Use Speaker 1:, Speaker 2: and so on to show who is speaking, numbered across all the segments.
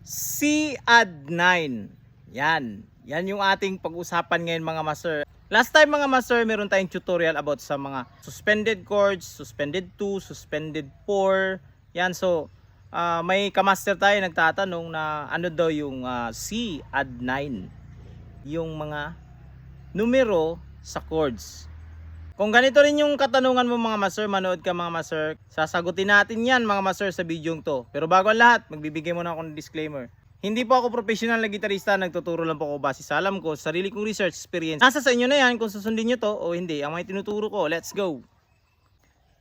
Speaker 1: C add 9. Yan. Yan yung ating pag-usapan ngayon mga master. Last time mga master, meron tayong tutorial about sa mga suspended chords, suspended 2, suspended 4. Yan, so may kamaster tayo nagtatanong na ano daw yung C add 9. Yung mga numero sa chords. Kung ganito rin yung katanungan mo mga master, manood ka mga master. Sasagutin natin yan mga master sa video to. Pero bago ang lahat, magbibigay muna ako ng disclaimer. Hindi po ako professional na gitarista, nagtuturo lang po ako base sa alam ko, sarili kong research experience. Nasa sa inyo na yan kung susundin nyo to o hindi. Ang may tinuturo ko, let's go!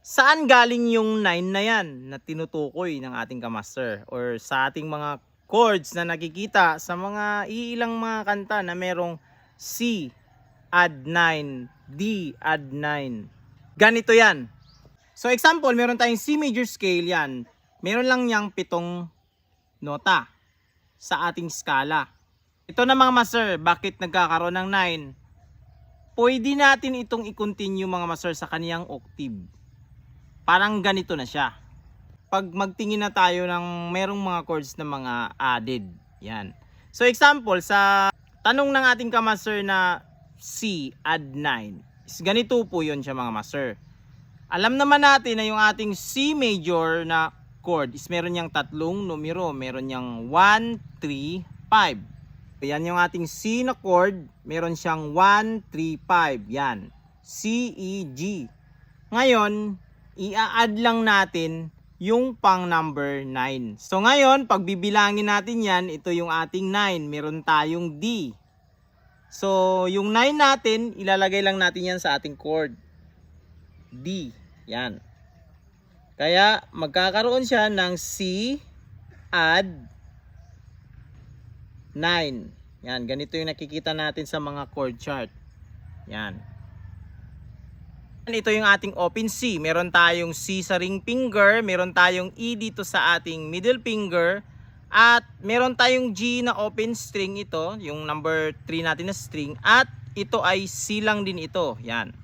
Speaker 1: Saan galing yung 9 na yan na tinutukoy ng ating kamaster? Or sa ating mga chords na nakikita sa mga iilang mga kanta na merong C add 9, D add 9. Ganito yan. So example, meron tayong C major scale yan. Meron lang yang 7 nota sa ating skala. Ito na mga master, bakit nagkakaroon ng 9? Pwede natin itong i-continue mga master sa kaniyang octave. Parang ganito na siya. Pag magtingin na tayo ng merong mga chords na mga added. Yan. So example, sa tanong ng ating kamaster na C add 9. Is ganito po yun siya mga master. Alam naman natin na yung ating C major na chord is meron niyang tatlong numero. Meron niyang 1, 3, 5. Yan yung ating C na chord. Meron siyang 1, 3, 5. Yan. C, E, G. Ngayon, i-add lang natin yung pang number 9. So ngayon, pag bibilangin natin yan, ito yung ating 9. Meron tayong D. So, yung 9 natin, ilalagay lang natin yan sa ating chord. D. Yan. Kaya, magkakaroon siya ng C add 9. Yan. Ganito yung nakikita natin sa mga chord chart. Yan. Ito yung ating open C. Meron tayong C sa ring finger. Meron tayong E dito sa ating middle finger. At meron tayong G na open string ito. Yung number 3 natin na string. At ito ay C lang din ito. Yan.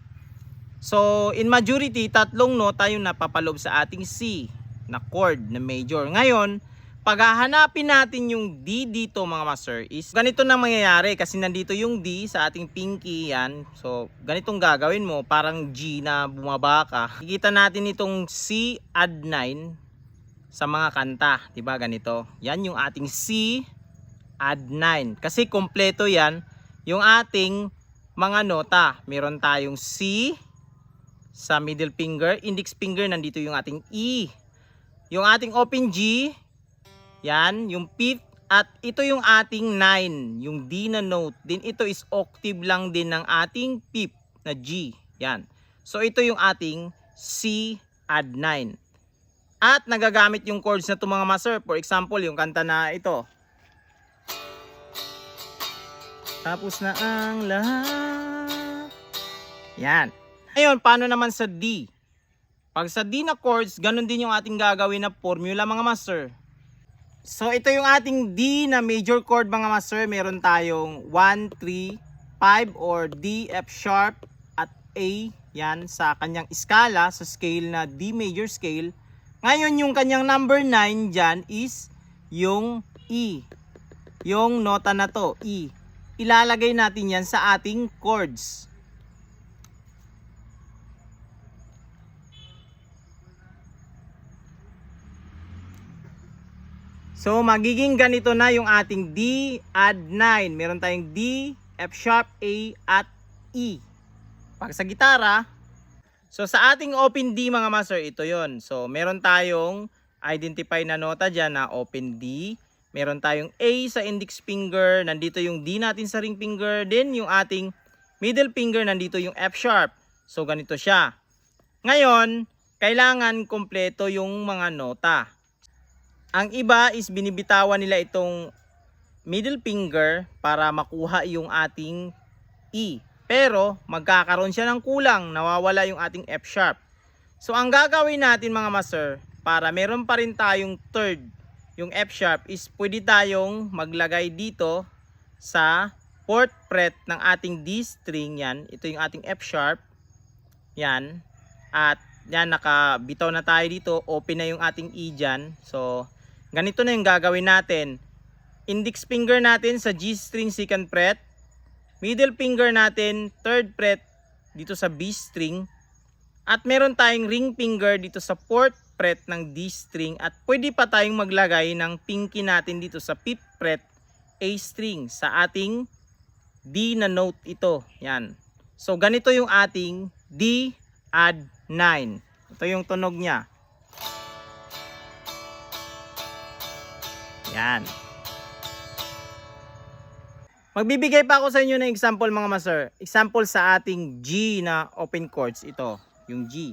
Speaker 1: So, in majority, tatlong nota yung napapaloob sa ating C na chord na major. Ngayon, pag hahanapin natin yung D dito mga master is ganito na mangyayari kasi nandito yung D sa ating pinky yan. So, ganitong gagawin mo, parang G na bumaba ka. Kikita natin itong C add 9 sa mga kanta, 'di ba? Ganito. Yan yung ating C add 9 kasi kompleto yan yung ating mga nota. Meron tayong C sa middle finger, index finger, nandito yung ating E. Yung ating open G, yan, yung fifth, at ito yung ating 9, yung D na note. Din ito is octave lang din ng ating fifth na G. Yan. So ito yung ating C add 9. At nagagamit yung chords na ito mga master. For example, yung kanta na ito. Tapos na ang lahat. Yan. Ngayon, paano naman sa D? Pag sa D na chords, ganun din yung ating gagawin na formula mga master. So, ito yung ating D na major chord mga master. Meron tayong 1, 3, 5 or D, F sharp at A. Yan, sa kanyang skala, sa scale na D major scale. Ngayon, yung kanyang number 9 dyan is yung E. Yung nota na to, E. Ilalagay natin yan sa ating chords. So, magiging ganito na yung ating D add 9. Meron tayong D, F sharp, A, at E. Pag sa gitara, so sa ating open D mga master, ito yon. So, meron tayong identify na nota dyan na open D. Meron tayong A sa index finger. Nandito yung D natin sa ring finger. Then, yung ating middle finger, nandito yung F sharp. So, ganito siya. Ngayon, kailangan kompleto yung mga nota. Ang iba is binibitawan nila itong middle finger para makuha yung ating E. Pero magkakaroon siya ng kulang, nawawala yung ating F sharp. So ang gagawin natin mga master, para meron pa rin tayong third, yung F sharp, is pwede tayong maglagay dito sa 4th fret ng ating D string. Yan, ito yung ating F sharp. Yan. At yan, nakabitaw na tayo dito. Open na yung ating E dyan. So, ganito na yung gagawin natin. index finger natin sa G string 2nd fret, middle finger natin 3rd fret dito sa B string, at meron tayong ring finger dito sa 4th fret ng D string, at pwede pa tayong maglagay ng pinky natin dito sa 5th fret A string sa ating D na note ito. Yan. So ganito yung ating D add 9. Ito yung tunog niya. Yan. Magbibigay pa ako sa inyo ng example mga master. Example sa ating G na open chords. Ito, yung G.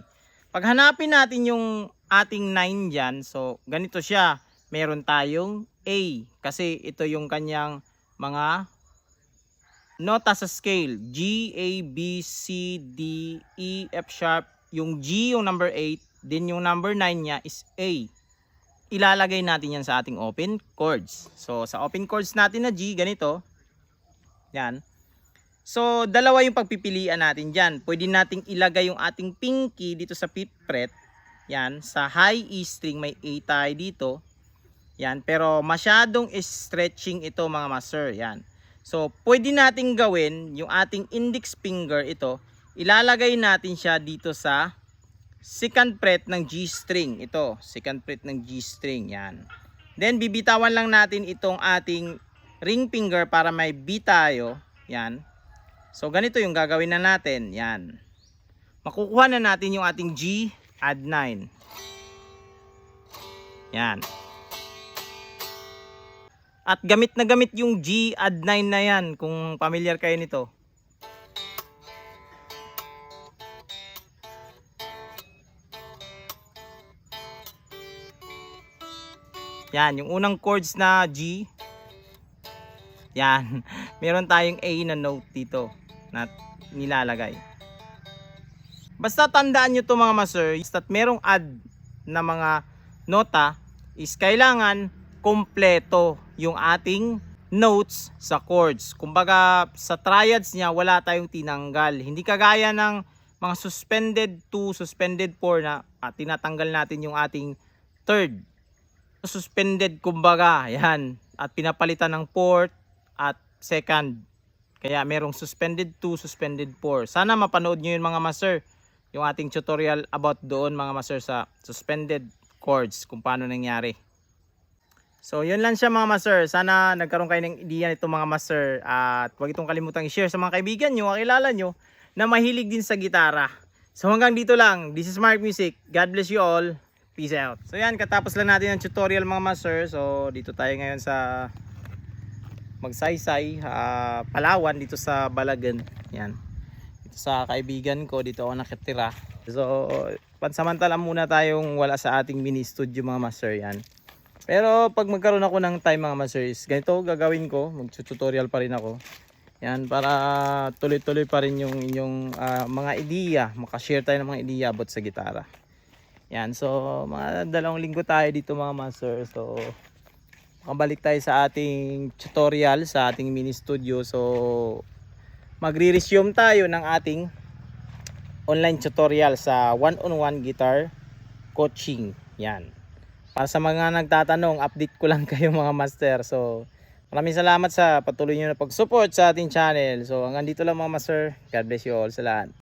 Speaker 1: Pag hanapin natin yung ating 9 dyan, so ganito siya. Meron tayong A. Kasi ito yung kanyang mga nota sa scale. G, A, B, C, D, E, F sharp. Yung G yung number 8. Then yung number 9 niya is A. Ilalagay natin yan sa ating open chords. So sa open chords natin na G, ganito. Yan. So dalawa yung pagpipilian natin dyan. Pwede nating ilagay yung ating pinky dito sa 5th fret. Yan. Sa high E string may A tayo dito. Yan. Pero masyadong stretching ito mga master. Yan. So pwede nating gawin yung ating index finger ito. Ilalagay natin siya dito sa 2nd fret ng G string. Ito, 2nd fret ng G string. Yan. Then bibitawan lang natin itong ating ring finger para may B tayo. Yan. So ganito yung gagawin na natin. Yan. Makukuha na natin yung ating G add 9. Yan. At gamit na gamit yung G add 9 na yan kung familiar kayo nito. Yan, yung unang chords na G. Yan, meron tayong A na note dito na nilalagay. Basta tandaan nyo to mga master, that merong add na mga nota is kailangan kompleto yung ating notes sa chords. Kumbaga sa triads niya wala tayong tinanggal. Hindi kagaya ng mga suspended 2, suspended 4 na tinatanggal natin yung ating third. Suspended kumbaga, yan. At pinapalitan ng 4th at 2nd. Kaya merong suspended 2, suspended 4. Sana mapanood nyo yun mga master. Yung ating tutorial about doon mga master sa suspended chords. Kung paano nangyari. So yun lang siya mga master. Sana nagkaroon kayo ng idea nito mga master. At huwag itong kalimutang i-share sa mga kaibigan nyo, kakilala nyo na mahilig din sa gitara. So hanggang dito lang. This is Mark Music. God bless you all. Peace out. So yan, katapos lang natin ang tutorial mga master. So dito tayo ngayon sa Magsaysay, Palawan, dito sa Balagan. Yan. Dito sa kaibigan ko, dito ako nakitira. So pansamantala muna tayong wala sa ating mini studio mga master. Yan. Pero pag magkaroon ako ng time mga masters, ganito gagawin ko, mag-tutorial pa rin ako. Yan, para tuloy-tuloy pa rin yung inyong mga ideya, makashare tayo ng mga ideya about sa gitara. Yan, so mga 2 linggo tayo dito mga masters. So makabalik tayo sa ating tutorial, sa ating mini studio. So magre-resume tayo ng ating online tutorial sa one-on-one guitar coaching. Yan. Para sa mga nagtatanong, update ko lang kayo mga master. So, maraming salamat sa patuloy nyo na pag-support sa ating channel. So, hanggang dito lang mga master. God bless you all sa lahat.